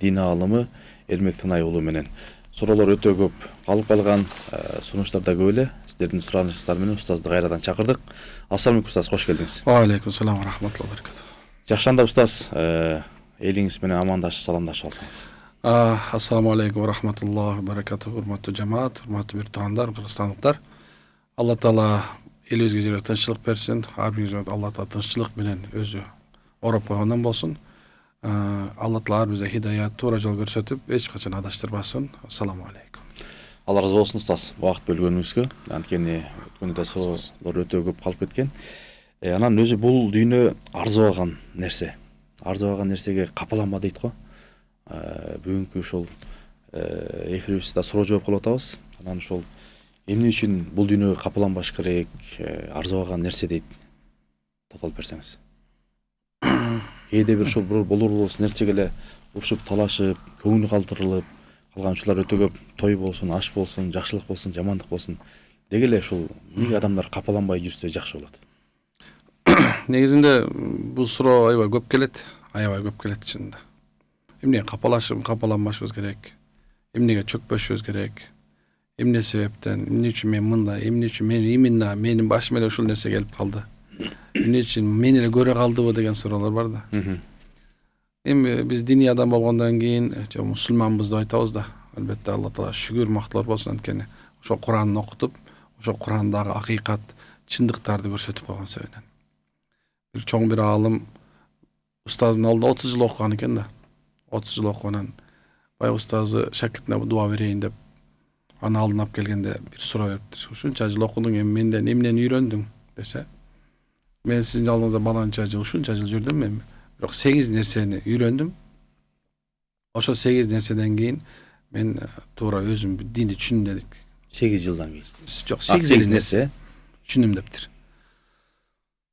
дин аалымы Эрмек Тынай уулу менен. Суроолор өтө көп калып калган, сунуштар да көп эле. Сиздердин суранышыңыздар менен устазды кайрадан чакырдык. Ассаламу алейкум устаз, кош келдиңиз. Ва алейкум салам ва рахматуллахи ва баракатух. Жакшы, анда устаз, элиңиз менен амандашып саламдашып алсаңыз. Ассаламу алейкум ва рахматуллахи ва баракатух. Урматтуу жамаат, урматтуу бир туугандар, кыргызстандыктар. Алла таала элибизге жерге тынччылык берсин. Ар бирибизге Алла таала тынччылык менен өзү ороп койгондон болсун. Алла таала ар бизге хидаят, туура жол көрсөтүп, эч качан адаштырбасын. Ассаламу алейкум. Алла разы болсун устаз, убакыт бөлгөнүңүзгө. Анткени өткөндө суроолор өтө көп калып кеткен. Анан өзү бул дүйнө арзыбаган нерсе. Арзыбаган нерсеге капаланма дейт го. Бүгүнкү ушул эфирибизде суроо жооп кылып атабыз. Анан ушул эмне үчүн бул дүйнөгө капаланбаш керек, арзыбаган нерсе дейт. Тоталып берсеңиз. Кээде бир ушул болур нерсеге эле урушуп, талашып, көңүл калтырылып калган учурлар өтө көп. Той болсун, аш болсун, жакшылык болсун, жамандык болсун. Деги эле ушул эмнеге адамдар капаланбай жүрсө жакшы болот? Негизинде бул суроо аябай көп келет, чынында. Эмнеге капаланбашыбыз керек? Эмнеге чөкпөшүбүз керек? Эмне себептен, эмне үчүн мен мындай, эмне үчүн мен именно менин башыма эле ушул нерсе келип калды? Эмне үчүн мен эле көрө калдыбы деген суроолор бар да. Эми биз диний адам болгондон кийин, мусулманбыз деп айтабыз да. Албетте Алла таала шүгүр макталар болсун, анткени ошо Куранды окутуп, ошо Курандагы акыйкат, чындыктарды көрсөтүп койгон себебинен. Бир чоң бир аалым устаздын алдында 30 жыл окуган экен да. 30 жыл окуганан бай устазы шакиртине дуа берейин деп аны алдына алып келгенде бир суроо бериптир. Ушунча жыл окудуң, эми менден эмнени үйрөндүң десе, мен сиздин алдыңызда баланча жыл, ушунча жыл жүрдүм мен. Бирок 8 нерсени үйрөндүм. Ошо 8 нерседен кийин мен туура өзүм динди түшүндүм дедик. 8 жылдан кийин. Жок, 8 нерсе түшүндүм дептир.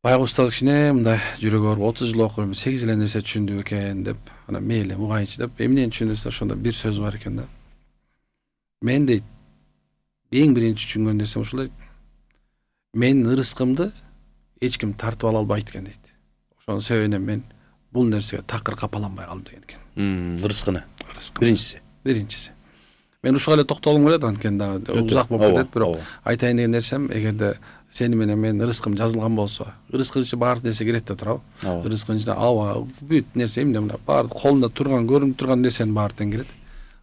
Баягы устаз кичине мындай жүрөгү ооруп 30 жыл окуп 8 эле нерсе түшүндүм экен деп, анан мейли угайынчы деп, эмнени түшүндүңүз? Ошондо бир сөз бар экен да. Мен дейт, эң биринчи түшүнгөн нерсем ушул дейт. Менин ырыскымды эч ким тартып ала албайт экен дейт. Ошонун себебинен мен бул нерсеге такыр капаланбай калдым деген экен. Ырыскыны. Биринчиси. Мен ушуга эле токтолгум келет, анткени дагы узак болуп кетет, бирок айтайын деген нерсем, эгерде сени менен менин ырыскым жазылган болсо, ырыскын ичине баардык нерсе кирет да турабы? Ырыскын ичине аба, бүт нерсе эмне мына баардык колунда турган, көрүнүп турган нерсенин баары тең кирет.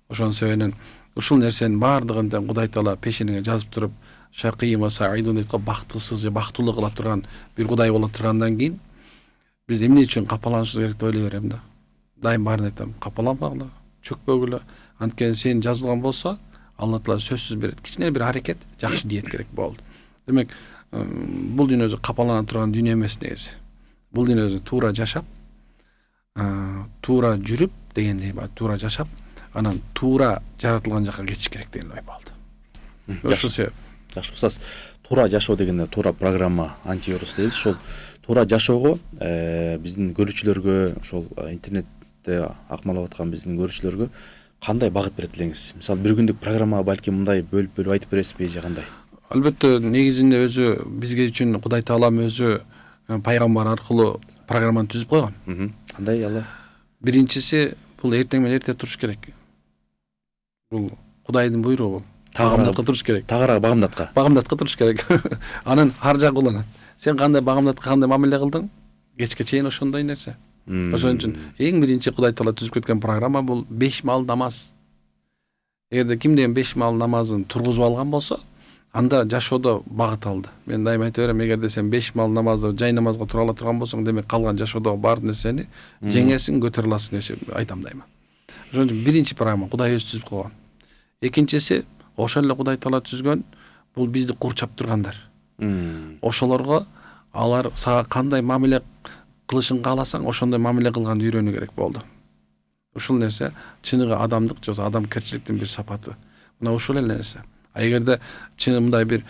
Ошонун себебинен ушул нерсенин баардыгын тең Кудай таала пешенеге жазып туруп, шакий ва саидун дейт го, бактысыз же бактылуу кыла турган бир Кудай боло тургандан кийин биз эмне үчүн капаланышыбыз керек деп ойлой берем да. Дайым баарын айтам, капаланбагыла, чөкпөгүлө. Анткени сен жазылган болсо, Алла таала сөзсүз берет. Кичине бир аракет, жакшы диет керек болду. Демек, бул дүйнө өзү капалана турган дүйнө эмес негизи. Бул дүйнө өзү туура жашап, туура жүрүп дегендей, туура жашап, анан туура жаратылган жака кетиш керек деген ой болду. Ошол себеп. Жакшы устаз, туура жашоо дегенде туура программа антивирус дейбиз. Ошол туура жашоого биздин көрүүчүлөргө, ошол интернетте акмалап аткан биздин көрүүчүлөргө кандай багыт берет элеңиз? Мисалы, бир күндүк программа балки мындай бөлүп айтып бересизби же кандай? Албетте, негизинде өзү бизге үчүн Кудай таалам өзү пайгамбар аркылуу программаны түзүп койгон. Кандай алар? Биринчиси, бул эртең менен эрте туруш керек. Бул Кудайдын буйругу. Багамдатка туруш керек. Тагыраак багамдатка. Багамдатка туруш керек. Анын ар жагы уланат. Сен кандай багамдатка, кандай мамиле кылдың? Кечке чейин ошондой нерсе. Ошон үчүн эң биринчи Кудай таала түзүп кеткен программа бул 5 мал намаз. Эгерде кимден 5 мал намазын тургузуп алган болсо, анда жашоодо багыт алды. Мен дайым айта берем, эгерде сен 5 мал намазды жай намазга тура ала турган болсоң, демек калган жашоодогу баардык нерсени жеңесиң, көтөрө аласың деп айтам дайыма. Ошон үчүн биринчи программа Кудай өзү түзүп койгон. Экинчиси, ошол эле Кудай таала түзгөн, бул бизди курчап тургандар. Ошолорго алар сага кандай мамиле кылышын кааласаң, ошондой мамиле кылганды үйрөнүү керек болду. Ушул нерсе чыныгы адамдык же адамкерчиликтин бир сапаты. Мына ушул эле нерсе. Эгерде чын мындай бир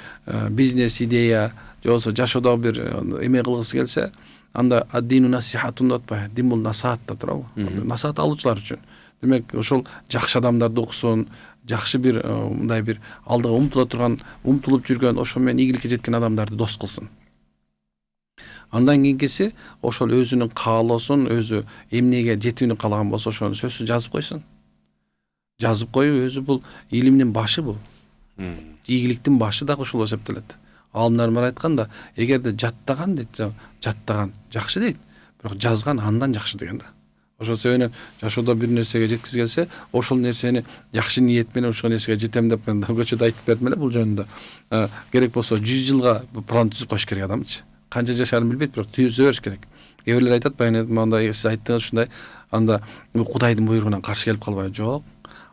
бизнес идея же болбосо жашоодо бир эме кылгысы келсе, анда аддину насихатун деп атпайбы? Дин бул насаат да турабы? Насаат алуучулар үчүн. Демек, ошол жакшы адамдарды окусун, жакшы бир мындай бир алдыга умтулуп жүргөн, ошо менен ийгиликке жеткен адамдарды дос кылсын. Андан кийинкиси ошол өзүнүн каалоосун, өзү эмнеге жетүүнү каалаган болсо ошону сөзсүз жазып койсун. Жазып коюп өзү бул илимдин башы бул. Ийгиликтин башы дагы ушул эсептелет. Аалымдар бар айтканда, эгерде жаттаган дейт, жаттаган жакшы дейт, бирок жазган андан жакшы деген да. Ошол себептен жашоодо бир нерсеге жеткиз келсе, ошол нерсени жакшы ниет менен ошол нерсеге жетем деп мен көчөдө айтып бердим эле бул жөнүндө. Керек болсо 100 жылга план түзүп коюш керек адамчы. Канча жашаарын билбейт, бирок түзө бериш керек. Кээ бирлер айтат, мындай сиз айттыңыз ушундай, анда Кудайдын буйругунан каршы келип калбайбы? Жок.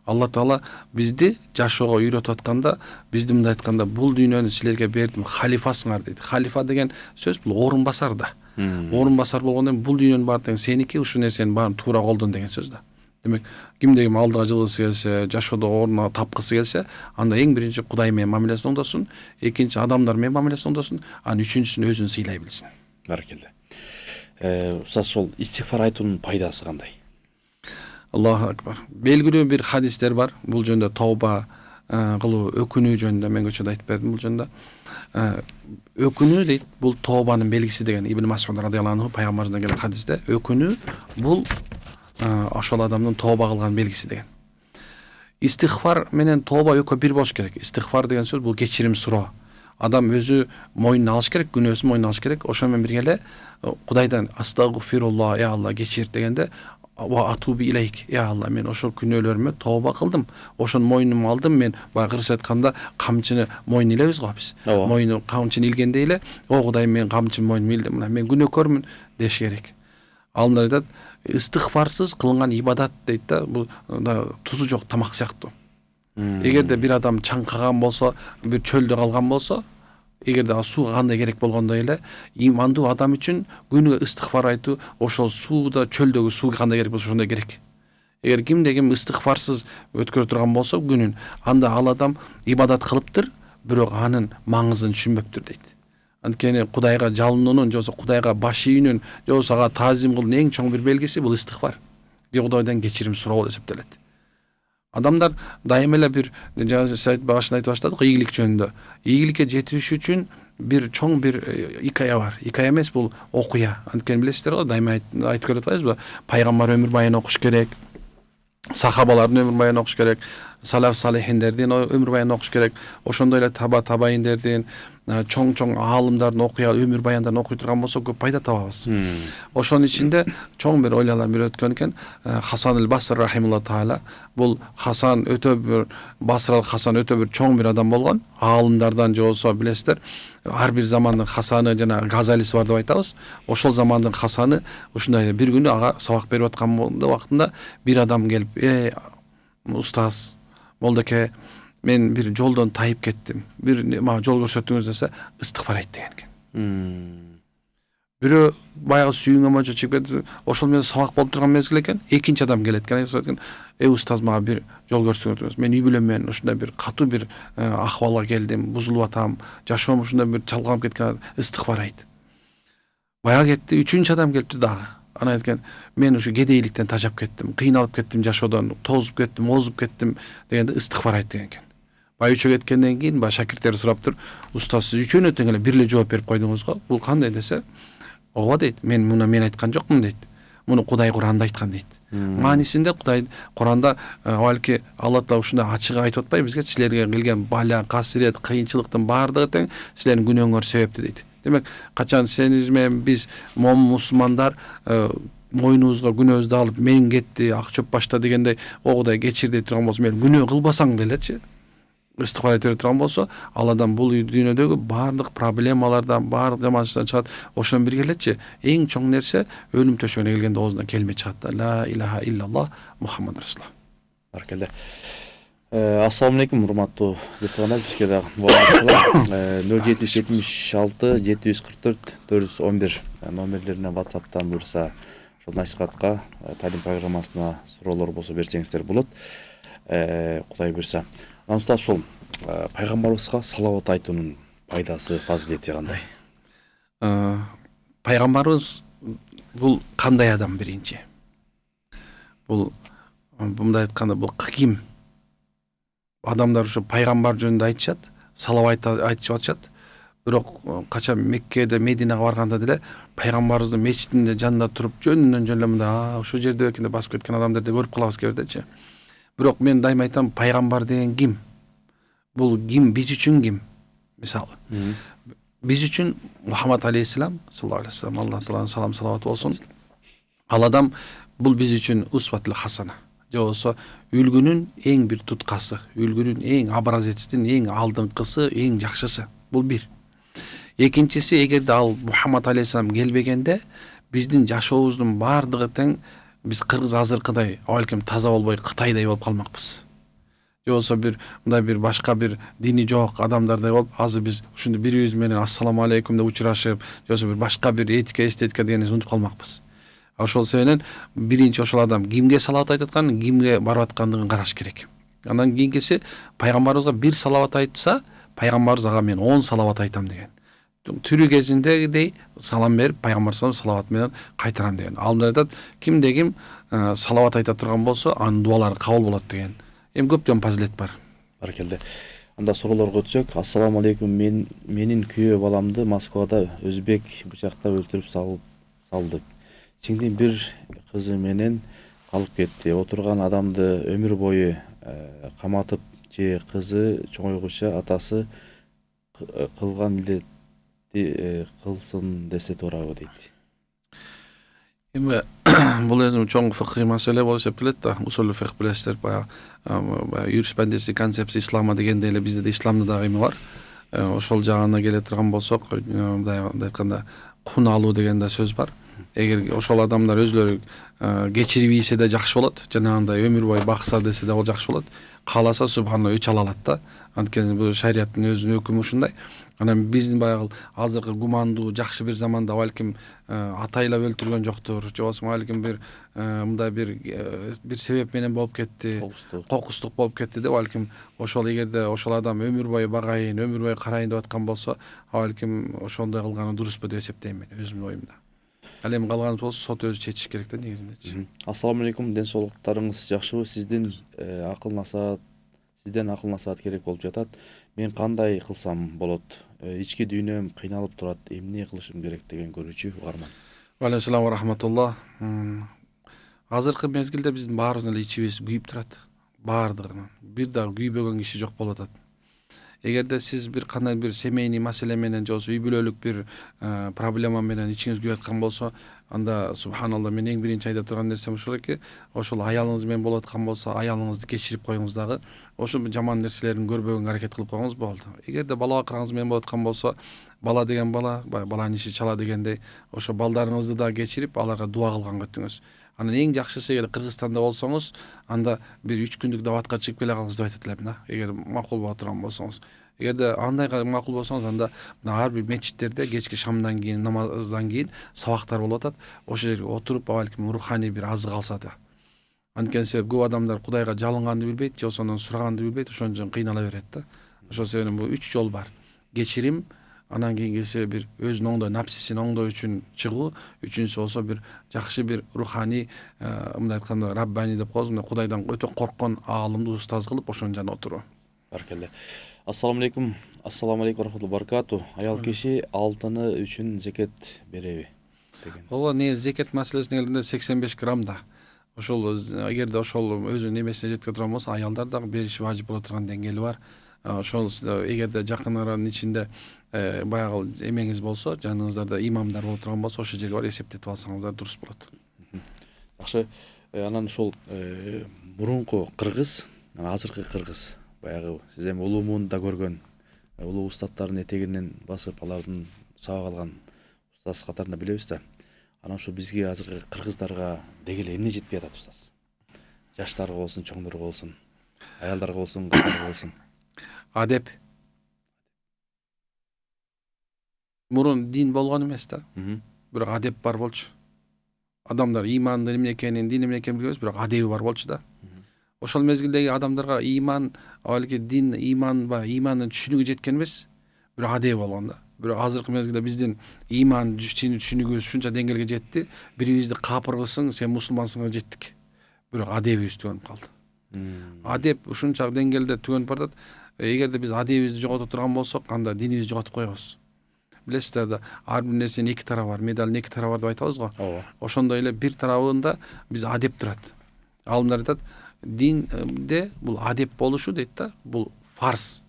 Алла Таала бизди жашоого үйрөтүп атканда, бизди мындай айтканда, бул дүйнөнү силерге бердим, халифасыңар дейт. Халифа деген сөз бул орун басар да. Орун басар болгондон бул дүйнөнүн баары тең сеники, ушул нерсенин баарын туура колдон деген сөз да. Демек, кимде ким алдыга жылгысы келсе, жашоодо орунга тапкысы келсе, анда эң биринчи Кудай менен мамилесин оңдосун, экинчи адамдар менен мамилесин оңдосун, анан үчүнчүсүн өзүн сыйлай билсин. Баракелде. Устаз, ошол истигфар айтуунун пайдасы кандай? Аллаху акбар. Белгилүү бир хадистер бар. Бул жөнүндө тооба кылуу, өкүнүү жөнүндө мен көчөдө айтып бердим бул жөнүндө. Өкүнүү дейт, бул тообанын белгиси деген Ибн Мас'уд радыйаллаху анху пайгамбарыбыздан келген хадисте, өкүнүү бул ошол адамдын тооба кылган белгиси деген. Истигфар менен тооба экөө бир болуш керек. Истигфар деген сөз бул кечирим суроо. Адам өзү мойнуна алыш керек, күнөөсүн мойнуна алыш керек. Ошол менен бирге эле Кудайдан астагфирулла, я Алла кечир дегенде, ва атуби илейк, я Алла, мен ошол күнөөлөрүмө тооба кылдым, ошону мойнума алдым. Мен баягы кыргызча айтканда камчыны мойнуна илебиз го биз. Мойну камчыны илгендей эле, о Кудай, мен камчыны мойнума илдим, мына мен күнөөкөрмүн деш керек. Алымдар айтат, истигфарсыз кылынган ибадат дейт да, бул тузу жок тамак сыяктуу. Эгерде бир адам чаңкаган болсо, бир чөлдө калган болсо, эгерде сууга кандай керек болгондой эле, имандуу адам үчүн күнүгө истигфар айтуу ошол сууда, чөлдөгү сууга кандай керек болсо ошондой керек. Эгер кимде ким истигфарсыз өткөрө турган болсо күнүн, анда ал адам ибадат кылыптыр, бирок анын маңызын түшүнбөптүр дейт. Анткени Кудайга жалынуунун, жобосо Кудайга баш ийүүнүн, жобосо ага таазим кылуунун эң чоң бир белгиси бул истигфар. Кудайдан кечирим суроо болуп эсептелет. Адамдар дайыма эле бир сайт башында айтып баштадык, ийгилик жөнүндө. Ийгиликке жетиш үчүн бир чоң бир икая бар. Икая эмес, бул окуя. Анткени билесиздер го, дайыма айтып келип атпайбызбы? Пайгамбар өмүр байын окуш керек, сахабалардын өмүр байын окуш керек, салаф салихиндердин өмүр байын окуш керек, ошондой эле табайиндердин, чоң аалымдардын окуя өмүр баяндарын окуй турган болсо көп пайда табабыз. Ошонун ичинде чоң бир ойларлар бир өткөн экен. Хасан аль-Басри рахимуллах таала, бул Хасан өтө бир Басралык Хасан өтө бир чоң бир адам болгон. Аалымдардан жолсо билесиздер, ар бир замандын Хасаны жана Газалиси бар деп айтабыз. Ошол замандын Хасаны ушундай бир күнү ага сабак берип аткан убактында бир адам келип, устаз, молдоке, мен бир жолдон тайып кеттим, бир мага жол көрсөтүңүз десе, истигфар айт деген экен. Бирөө баягы сүйүнгө мочо чыгып кетип, ошол менен сабак болуп турган мезгил экен. Экинчи адам келет экен, устаз, мага бир жол көрсөтүңүз. Мен үй бүлөм менен ушундай бир катуу бир акыбалга келдим, бузулуп атам, жашоом ушундай бир чалкаланып кеткен, истигфар айт. Баягы кетти, үчүнчү адам келипти дагы. Ана айткен, мен ушу кедейликтен тажап кеттим, кыйналып кеттим жашоодон, тозуп кеттим, озуп кеттим дегенде истигфар айт деген экен. Баягы үчөө кеткенден кийин баягы шакирттери сураптыр, устаз, сиз үчөөнө тең эле бир эле жооп берип койдуңуз го, бул кандай десе, ооба дейт, мен айткан жокмун дейт. Муну Кудай Куранда айткан дейт. Маанисинде Кудай Куранда балки Алла Таала ушундай ачык айтып атпайбы бизге, силерге келген бала, касырет, кыйынчылыктын баардыгы тең силердин күнөөңөр себептүү дейт. Демек, качан сениз менен биз мусулмандар мойнубузга күнөөбүздү алып, мен кетти, ак чөп башта дегендей, о Кудай кечир дей турган болсо, мен күнөө кылбасаң делечи, истигфар айта турган болсо, Алладан бул дүйнөдөгү баардык проблемалардан, баардык жаманчылыктан чыгат. Ошондон бирге элечи, эң чоң нерсе өлүм төшөгүнө келгенде оозунан келме чыгат да, ла илаха иллаллах Мухаммад расулуллах. Баракелде. Ассаламу алейкум, урматтуу биртугандар, бизге дагы 0776 744 411 номерлерине WhatsApp'тан буюрса, ошол насихатка, талим программасына суроолор болсо берсеңиздер болот. Кудай буйрса. Устаз, ошол пайгамбарыбызга салават айтуунун пайдасы, фазилети кандай? Пайгамбарыбыз бул кандай адам биринчи? Бул мындай айтканда бул ким? Адамдар ушу пайгамбар жөнүндө айтышат, салават айтышып атышат. бирок качан Меккеде, Мединага барганда деле пайгамбарыбыздын мечитинде жанында туруп жөнүнөн жөн эле мындай ошол жерде экен деп басып кеткен адамдарды көрүп калабыз кээ бирдечи. Бирок мен дайыма айтам, пайгамбар деген ким? Бул ким, биз үчүн ким? Мисалы, биз үчүн Мухаммад алейхиссалам, саллаллаху алейхи вассалам, Аллах тааланын салам салаваты болсун. Ал адам бул биз үчүн усватул хасана. Же болсо үлгүнүн эң бир туткасы, үлгүнүн эң образецтин эң алдыңкысы, эң жакшысы. Бул бир. Экинчиси, эгерде ал Мухаммад алейхиссалам келбегенде биздин жашообуздун бардыгы тең биз кыргыз азыркыдай балким таза болбой Кытайдай болуп калмакпыз. Же болсо бир мындай бир башка бир дини жок адамдардай болуп, азыр биз ушундай бирибиз менен ассаламу алейкум деп учурашып, же болсо бир башка бир этика, эстетика дегенди унутуп калмакпыз. Ошол себептен биринчи ошол адам кимге салават айтып атканын, кимге барып аткандыгын караш керек. Андан кийинкиси, пайгамбарыбызга бир салават айтса, пайгамбарыбыз ага мен 10 салават айтам деген. Түрү кезиндегидей салам берип, пайгамбар салават менен кайтарам деген. Ал мындай айтат, кимде ким салават айта турган болсо, анын дуалары кабыл болот деген. Эми көптөн фазилет бар. Баракелде. Анда суроолорго өтсөк, ассаламу алейкум, менин күйөө баламды Москвада өзбек бычактап өлтүрүп салдык. Сиңдин бир кызы менен калып кетти. Отурган адамды өмүр бою каматып же кызы чоңойгуча атасы кылган милдетти кылсын десе туурабы дейт. Эми бул өзү чоң фикый маселе болуп эсептелет да. Усулу фикх билесиздер, баягы юриспруденция концепция ислама дегенде эле бизде исламда дагы эме бар. Ошол жагына келе турган болсок, мындай айтканда кун алуу деген да сөз бар. Эгер ошол адамдар өзлөрү кечирип ийсе да жакшы болот, жанагындай өмүр бою бакса десе да ол жакшы болот. Кааласа субханалла өч ала алат да. Анткени бул шариаттын өзүнүн өкүмү ушундай. Анан биздин баягы азыркы гумандуу жакшы бир заманда балким атайлап өлтүргөн жоктур, же болбосо балким бир мындай бир себеп менен болуп кетти, кокустук болуп кетти деп балким ошол эгерде ошол адам өмүр бою багайын, өмүр бою карайын деп аткан болсо, балким ошондой кылганы дурусбу деп эсептейм мен өзүмдүн оюмда. Ал эми калганы болсо сот өзү чечиш керек да негизинде. Ассаламу алейкум, ден соолуктарыңыз жакшыбы? Сизден акыл насаат керек болуп жатат. Мен кандай кылсам болот? Ички дүйнөм кыйналып турат. Эмне кылышым керек деген көрүүчү угарман. Алейкум ва рахматуллах. Азыркы мезгилде биздин баарыбыздын эле ичибиз күйүп турат. Баардыгынан. Бир дагы күйбөгөн киши жок болуп атат. Эгерде сиз бир кандай бир семейный маселе менен же болбосо үй бүлөлүк бир проблема менен ичиңиз күйүп аткан болсо, анда субханалла мен эң биринчи айта турган нерсем ушул эки. Ошол аялыңыз менен болуп аткан болсо, аялыңызды кечирип коюңуз дагы. Ошол жаман нерселерин көрбөгөнгө аракет кылып коюңуз болду. Эгерде бала бакырыңыз менен болуп аткан болсо, бала деген бала, баланын иши чала дегендей, ошо балдарыңызды да кечирип, аларга дуа кылганга өтүңүз. Анан эң жакшысы, эгер Кыргызстанда болсоңуз, анда бир 3 күндүк даватка чыгып келе калыңыз деп айтат элем да. Эгер макул боло турган болсоңуз. Эгерде андай макул болсоңуз, анда ар бир мечиттерде кечки шамдан кийин, намаздан кийин сабактар болуп атат. Ошол жерге отуруп, балким руханий бир азык алса да. Анткени себеп көп адамдар Кудайга жалынганды билбейт, же болсо андан сураганды билбейт, ошон үчүн кыйнала берет да. Ошол себептен бул 3 жол бар. Кечирим, анан кийинкиси бир өзүнүн оңдоо, напсисин оңдоо үчүн чыгуу, үчүнчүсү болсо бир жакшы бир руханий, мындай айтканда Раббани деп коебуз, мындай Кудайдан өтө корккон аалымды устаз кылып ошонун жанында отуруу. Баракелде. Ассаламу алейкум рахматуллахи баракату. Аял киши алтыны үчүн зекет береби деген. Ооба, зекет маселесине келгенде 85 грамм да. Ошол эгерде ошол өзүнүн эмесине жеткире турган болсо, аялдар дагы бериши важип боло турган деңгээли бар. Ошол эгерде жакындарынын ичинде баягы эмеңиз болсо, жаныңыздарда имамдар боло турган болсо, ошол жерге барып эсептетип алсаңыздар дурус болот. Жакшы. Анан ошол мурунку кыргыз, азыркы кыргыз, баягы сиз эми улуумун да көргөн, улуу устаттардын этегинен басып, алардын сабак алган устаз катарында билебиз да. Анан ушу бизге азыркы кыргыздарга деги эле эмне жетпей атат устаз? Жаштарга болсун, чоңдорго болсун, аялдарга болсун, кыздарга болсун. Адеп. Мурун дин болгон эмес да. Бирок адеп бар болчу. Адамдар имандын эмне экенин, дин эмне экенин билбейбиз, бирок адеби бар болчу да. Ошол мезгилдеги адамдарга иман, балки дин, имандын түшүнүгү жеткен эмес, бирок адеби болгон да. Бирок азыркы мезгилде биздин иман түшүнүгүбүз ушунча деңгээлге жетти, бирибизди капыргысың, сен мусулмансыңга жеттик. Бирок адебибиз түгөнүп калды. Адеп ушунча деңгээлде түгөнүп баратат. Эгерде биз адебибизди жогото турган болсок, анда динибизди жоготуп коебуз. билесиздер да ар бир нерсенин эки тарабы бар, медалдын эки тарабы бар деп айтабыз го. Ооба. Ошондой эле бир тарабында биз адеп турат. Алымдар айтат, динде бул адеп болушу дейт да, бул фарз.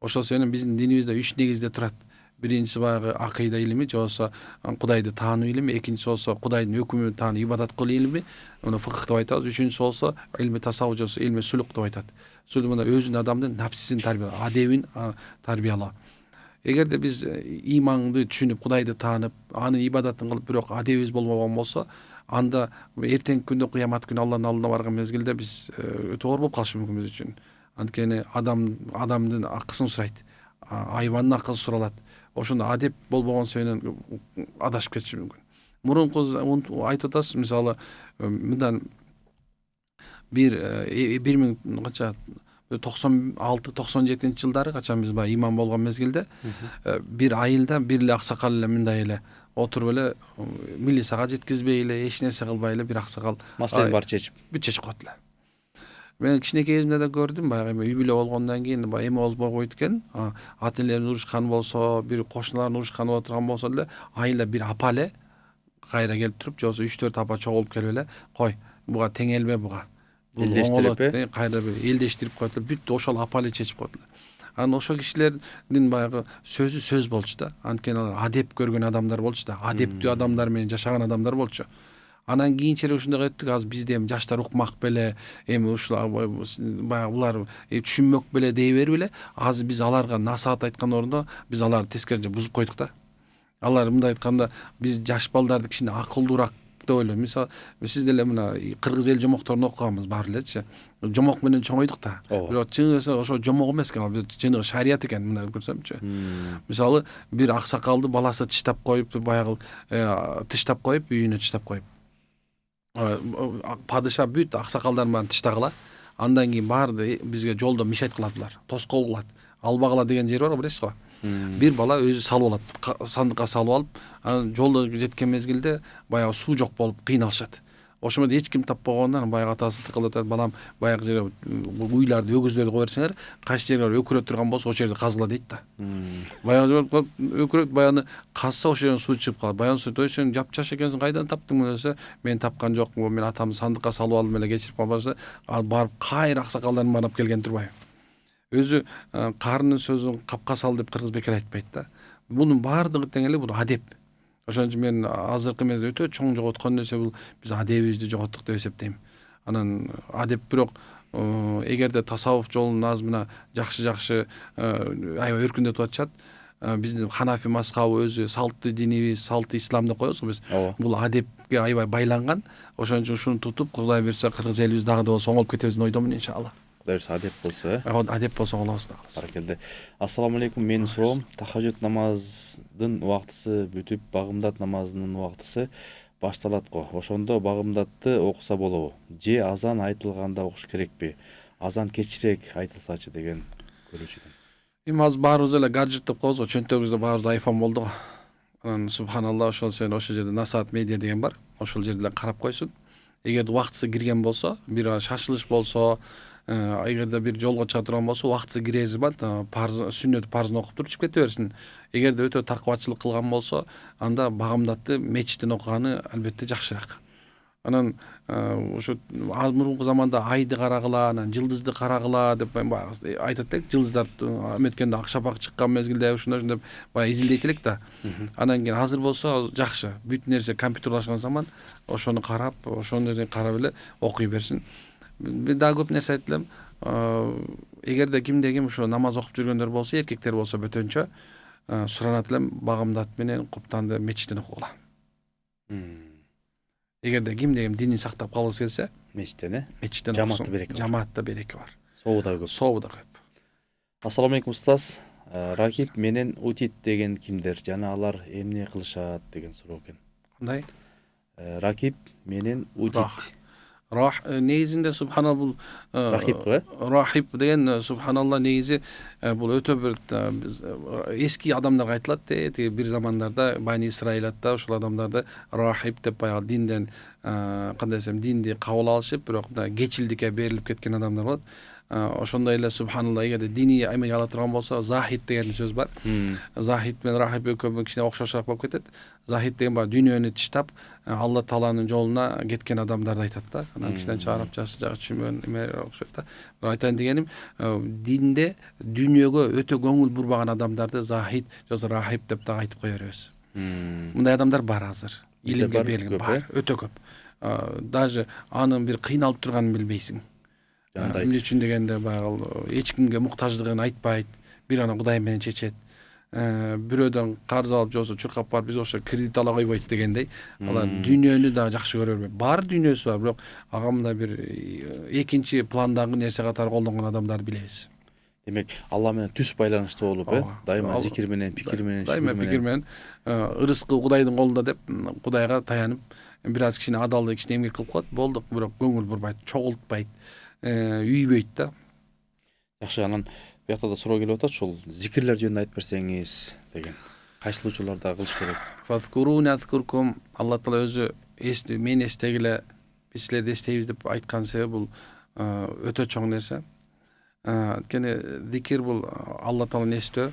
Ошол себептен биздин динибизде 3 негизде турат. Биринчиси баягы акыйда илими, же болбосо Кудайды таануу илими, экинчиси болсо Кудайдын өкүмүн таануу, ибадат кылуу илими, муну фикх деп айтабыз. Үчүнчүсү болсо илми тасаввуф, же болсо илми сулук деп айтат. Сулук мына өзүнүн адамдын напсисин тарбиялоо, адебин тарбиялоо. Эгерде биз иманды түшүнүп, Кудайды таанып, анын ибадатын кылып, бирок адебибиз болбогон болсо, анда эртеңки күндө кыямат күнү Алланын алдына барган мезгилде биз өтө оор болуп калышы мүмкүн биз үчүн. Анткени адамдын акысын сурайт, айбандын акысын суралат. Ошондо адеп болбогон себептен адашып кетиши мүмкүн. Мурунку айтып атасыз, мисалы мындан 1000 канча 96-97 жылдары качан биз баягы иман болгон мезгилде бир айылда бир эле аксакал эле мындай эле отуруп эле милицияга жеткизбей эле эч нерсе кылбай эле бир аксакал Маселени баары чечип коет эле. Мен кичинекей кезимде да көрдүм, баягы үй бүлө болгондон кийин баягы эме болбой койт экен. Ата энелерин урушкан болсо, бир кошуналарын урушкан боло турган болсо деле, айылда бир апа эле кайра келип туруп, же болбосо 3-4 апа чогулуп келип эле, кой, буга теңелбе буга. Элдештирип, кайра бир элдештирип коет эле, бүт ошол апа эле чечип коет эле. Анан ошол кишилердин баягы сөзү сөз болчу да. Анткени алар адеп көргөн адамдар болчу да. Адептүү адамдар менен жашаган адамдар болчу. Анан кийинчерээк ушундай кеттик, азыр бизде эми жаштар укмак беле, эми ушул баягы булар түшүнмөк беле дей берип эле, азыр биз аларга насаат айткан ордуна биз аларды тескерисинче бузуп койдук да. Алар мындай айтканда, биз жаш балдарды кичине акылдуураак деп ойлойм. Мисалы, сиз деле мына кыргыз эл жомокторун окуганбыз баары элечи. Жомок менен чоңойдук да. Бирок чыгысы ошо жомок эмес экен, ал чыныгы шарият экен, мындай көрсөмчү. Мисалы, бир аксакалды баласы тыштап коюп, баягы тыштап коюп, үйүнө тыштап коюп. Падыша бүт аксакалдарын баарын тыштагыла. Андан кийин баарды бизге жолдо мишайт кылат, тоскоол кылат. Албагыла деген жер бар, билесиз го. Бир бала өзү салып алат, сандыкка салып алып, анан жолдо жеткен мезгилде баягы суу жок болуп кыйналышат. Ошондо эч ким таппагандан баягы атасы тыкылып атат, балам баягы жерге уйларды, өгүздөрдү кое берсеңер, кайсы жерге өкүрө турган болсо ошол жерде казгыла дейт да. Баягы өкүрөт, баягы казса ошол жерден суу чыгып калат. Баягы сен жапчаш экенсиң, кайдан таптың десе, мен тапкан жокмун, мен атамды сандыкка салып алдым эле, кечирип калбаса, ал барып кайра аксакалдарын баарын алып келген турбайбы. Өзү карынын сөзүн капка сал деп кыргыз бекер айтпайт да. Мунун баардыгы тең эле бул адеп. Ошон үчүн мен азыркы мезгилде өтө чоң жоготкон нерсе бул биз адебибизди жоготтук деп эсептейм. Анан адеп бирок эгерде тасаввуф жолун азыр мына жакшы аябай өркүндөтүп атышат. Биздин Ханафи мазхабы өзү салты динибиз, салты ислам деп коебуз. Биз бул адепке аябай байланган. Ошон үчүн ушуну тутуп, Кудай берсе кыргыз элибиз дагы да болсо оңолуп кетебиз деп ойдомун иншалла. Кудай берсе адеп болсо, Адеп болсо оңолобуз. Баракелде. Ассаламу алейкум, менин суроом, тахажжуд намазынын убактысы бүтүп, багымдат намазынын убактысы башталат го. Ошондо багымдатты окуса болобу? Же азан айтылганда окуш керекпи? Азан кечирээк айтылсачы деген көрүүчүдөн. Эми азыр баарыбыз эле гаджет деп коебуз го, чөнтөгүбүздө баарыбызда iPhone болду го. Анан субханалла, ошол сен ошол жерде Насаат медиа деген бар. Ошол жерде карап койсун. Эгерде убактысы кирген болсо, бир шашылыш болсо, эгерде бир жолго чыга турган болсо, убактысы кирер зымат, сүннөт парзын окуп туруп чыгып кете берсин. Эгерде өтө такыбачылык кылган болсо, анда багымдатты мечиттен окуганы албетте жакшыраак. Анан ушу мурунку заманда айды карагыла, анан жылдызды карагыла деп айтат элек. Жылдыздар эметкенде ак шапак чыккан мезгилде ушундай деп баягы изилдейт элек да. Анан кийин азыр болсо жакшы. Бүт нерсе компьютерлашкан заман, ошону карап, ошону карап эле окуй берсин. Мен дагы көп нерсе айттым. Эгерде кимде ким ушу намаз окуп жүргөндөр болсо, эркектер болсо бөтөнчө суранат элем багымдат менен куптанды мечиттен окугула. Эгерде кимде ким динин сактап калгысы келсе, мечиттен жамаатта береке бар. Сообу да көп. Ассаламу алейкум устаз. Ракип менен утит деген кимдер жана алар эмне кылышат деген суроо экен. Кандай? Ракип менен утит. Негизинде субханалла бул рахип деген субханалла негизи бул өтө бир эски адамдарга айтылат тиги бир замандарда Бани Исраилатта ошол адамдарды рахип деп баягы динден кандай десем динди кабыл алышып, бирок кечилдикке берилип кеткен адамдар болот. ошондой эле субханалла, эгерде диний эме ала турган болсо, захид деген сөз бар. Захид менен рахиб экөө кичине окшошураак болуп кетет. Захид деген баягы дүйнөнү тыштап, Алла Тааланын жолуна кеткен адамдарды айтат да. Анан кичине арабчасы жагы түшүнбөгөн эме окшойт да. Бирок айтайын дегеним, динде дүйнөгө өтө көңүл бурбаган адамдарды захид же рахиб деп дагы айтып кое беребиз. Мындай адамдар бар азыр. Илимге берилген бар, өтө көп. Даже анын бир кыйналып турганын билбейсиң. Эмне үчүн дегенде баягы эч кимге муктаждыгын айтпайт, бир аны Кудай менен чечет. Бирөөдөн карыз алып жосо чуркап барып биз ошо кредит ала койбойт дегендей. Алар дүйнөнү да жакшы көрө бербейт. Бар дүйнөсү бар, бирок ага мындай бир экинчи пландагы нерсе катары колдонгон адамдарды билебиз. Демек, Алла менен түз байланышты болуп, дайыма зикир менен, пикир менен, дайыма пикир менен, ырыскы Кудайдын колунда деп Кудайга таянып, бир аз кичине адалдык кичине эмгек кылып коет, болдук, бирок көңүл бурбайт, чогултпайт, үйбөйт да. Жакшы, анан буякта да суроо келип атат, ушул зикирлер жөнүндө айтып берсеңиз деген. Кайсыл учурларда кылыш керек? Фазкуруни азкуркум, Алла Таала өзү мен эстегиле, биз силерди эстейбиз деп айткан себеби бул өтө чоң нерсе. Анткени зикир бул Алла Тааланы эстөө.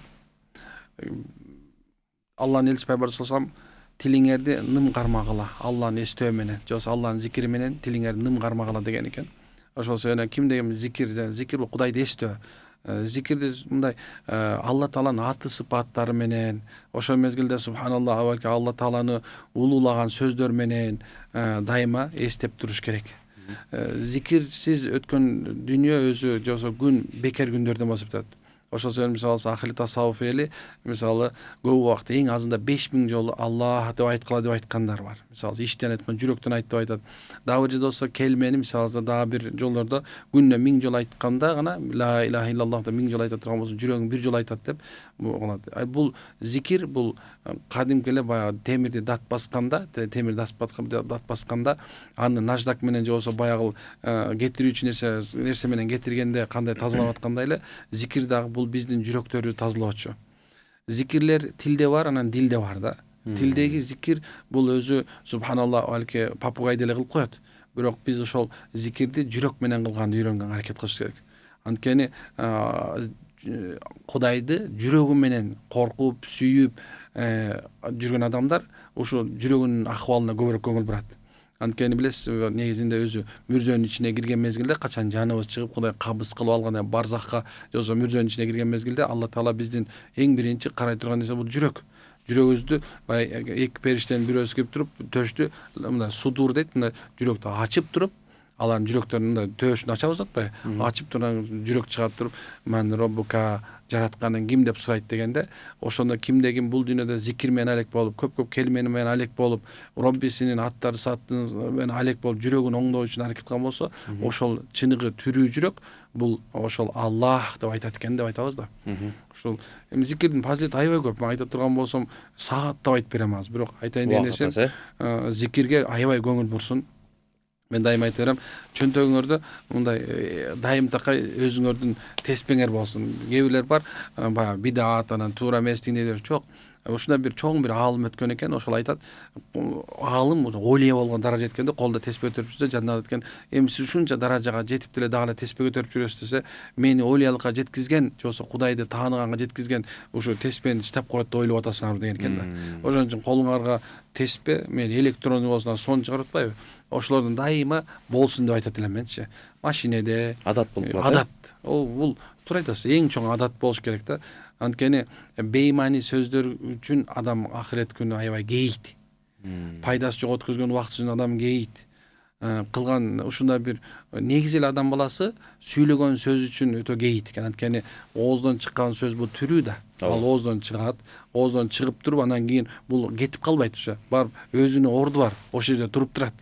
Алланын элчиси пайгамбар саллаллаху тилиңерди ным кармагыла, Алланы эстөө менен, же Алланын зикири менен тилиңерди ным кармагыла деген экен. Ошол себептен ким деген зикир бул Кудайды эстөө. Зикирди мындай Алла Тааланын аты сыпаттары менен, ошол мезгилде субханалла, Алла Тааланы улуулаган сөздөр менен дайыма эстеп туруш керек. Зикирсиз өткөн дүйнө өзү жосо күн бекер күндөрдөн болуп жатат. Ошол себептен мисалы ахли тасаввуф эли мисалы көп убакыт эң азында 5000 жолу Аллах деп айткыла деп айткандар бар. Мисалы иштен айткан, жүрөктөн айт деп айтат. Дагы бир жерде болсо келмени мисалы дагы бир жолдордо күнүнө 1000 жол айтканда гана ла илаха иллаллах деп 1000 жол айта турган болсо жүрөгүң бир жол айтат деп болот. Бул зикир бул кадимки эле баягы темирди дат басканда, дат басканда аны наждак менен же болсо баягы кетирүүчү нерсе менен кетиргенде кандай тазалап аткандай эле зикир дагы бул биздин жүрөктөрү тазалоочу. Зикирлер тилде бар, анан дилде бар да. Тилдеги зикир бул өзү субханалла балки папугай деле кылып коет. Бирок биз ошол зикирди жүрөк менен кылганды үйрөнгөн аракет кылыш керек. Анткени Кудайды жүрөгү менен коркуп, сүйүп жүргөн адамдар ошо жүрөгүнүн акыбалына көбүрөөк көңүл бурат. Анткени билесиз, негизинде өзү мүрзөнүн ичине кирген мезгилде качан жаныбыз чыгып Кудай кабыз кылып алган барзакка же болсо мүрзөнүн ичине кирген мезгилде Алла Таала биздин эң биринчи карай турган нерсе бул жүрөк. Жүрөгүбүздү эки периштенин бирөөсү келип туруп төштү мындай судур дейт, мындай жүрөктү ачып туруп, алардын жүрөктөрүнүн төөшүн ачабыз атпайбы? Ачып турган жүрөк чыгарып туруп, "Мен роббука" жаратканың ким деп сурайт дегенде, ошондо кимде ким бул дүйнөдө зикир менен алек болуп, көп келмени менен алек болуп, Роббисинин аттары сатын менен алек болуп, жүрөгүн оңдоо үчүн аракет кылган болсо, ошол чыныгы түрүү жүрөк бул ошол Аллах деп айтат экен деп айтабыз да. Ошол зикирдин фазилети аябай көп. Мен айта турган болсом, сааттап айтып берем азыр, бирок айтайын деген нерсем, зикирге аябай көңүл бурсун. Мен дайым айта берем, чөнтөгүңөрдө мындай дайым такай өзүңөрдүн теспеңер болсун. Кээ бирлер бар, баягы бидаат анан туура эмес дегендер жок. Ушундай бир чоң бир аалым өткөн экен, ошол айтат, аалым олия болгон даража жеткенде колдо теспе көтөрүп жүрсө, жандыр айткан, эми сиз ушунча даражага жетип деле дагы эле теспе көтөрүп жүрөсүз десе, мени олиялыкка жеткизген, же болсо Кудайды тааныганга жеткизген ушу теспени штап коет деп ойлоп атасыңарбы деген экен да. Ошон үчүн колуңарга теспе, мен электрондуу болсун сон чыгарып атпайбы? Ошолордун дайыма болсун деп айтат элем менчи. Машинеде адат болуп калат. Адат. Бул туура айтасыз, эң чоң адат болуш керек да. Анткени беймани сөздөр үчүн адам ахирет күнү аябай кейийт. Пайдасы жок өткөзгөн убактысын адам кейийт. Кылган ушундай бир негизи эле адам баласы сүйлөгөн сөз үчүн өтө кейийт экен. Анткени ооздон чыккан сөз бул түрүү да. Ал ооздон чыгат, ооздон чыгып туруп анан кийин бул кетип калбайт ушу. Барып өзүнүн орду бар, ошол жерде туруп турат.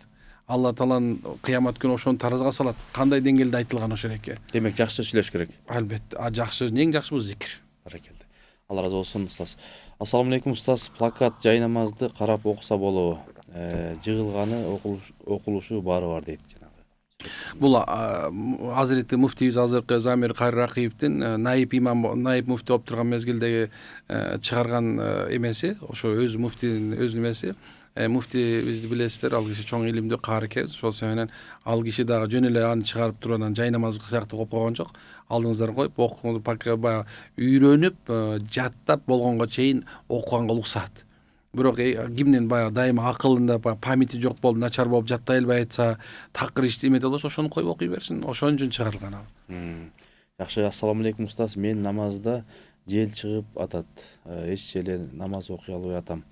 Алла Тааланын кыямат күнү ошону таразга салат. Кандай деңгээлде айтылган ошол эке. Демек жакшы сүйлөш керек. Албетте. Жакшы сөз, эң жакшы бул зикир. Баракелде. Алла разы болсун, устаз. Ассаламу алейкум, устаз. Плакат жай намазды карап окуса болобу? Жыгылганы окулушу баары бар дейт жанагы. Бул Азирети муфтийибиз азыркы Замир Кайракиевдин наиб муфти болуп турган мезгилдеги чыгарган эмеси, ошо өз муфтинин өз эмеси. муфти бизди билесиздер, ал киши чоң илимдүү каары экен. Ошол себептен ал киши дагы жөн эле аны чыгарып туруп анан жай намаз сыяктуу кылып койгон жок. Алдыңыздар коюп окууну пока баягы үйрөнүп, жаттап болгонго чейин окуганга уруксат. Бирок кимдин баягы дайыма акылында памяти жок болуп, начар болуп жаттай албай атса, такыр иштемей болсо ошону коюп окуй берсин. Ошон үчүн чыгарылган ал. Жакшы, ассаламу алейкум устаз. Мен намазда жел чыгып атат. Эч эле намаз окуй албай атам.